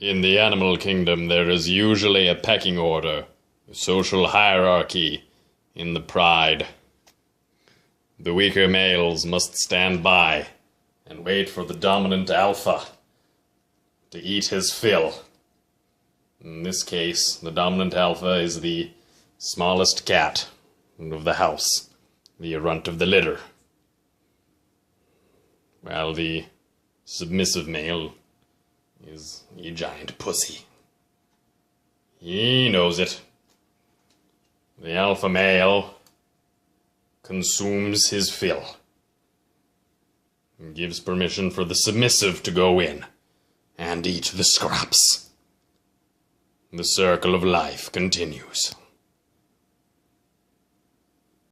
In the animal kingdom, there is usually a pecking order, a social hierarchy in the pride. The weaker males must stand by and wait for the dominant alpha to eat his fill. In this case, the dominant alpha is the smallest cat of the house, the runt of the litter, while the submissive male is a giant pussy. He knows it. The alpha male consumes his fill and gives permission for the submissive to go in and eat the scraps. The circle of life continues.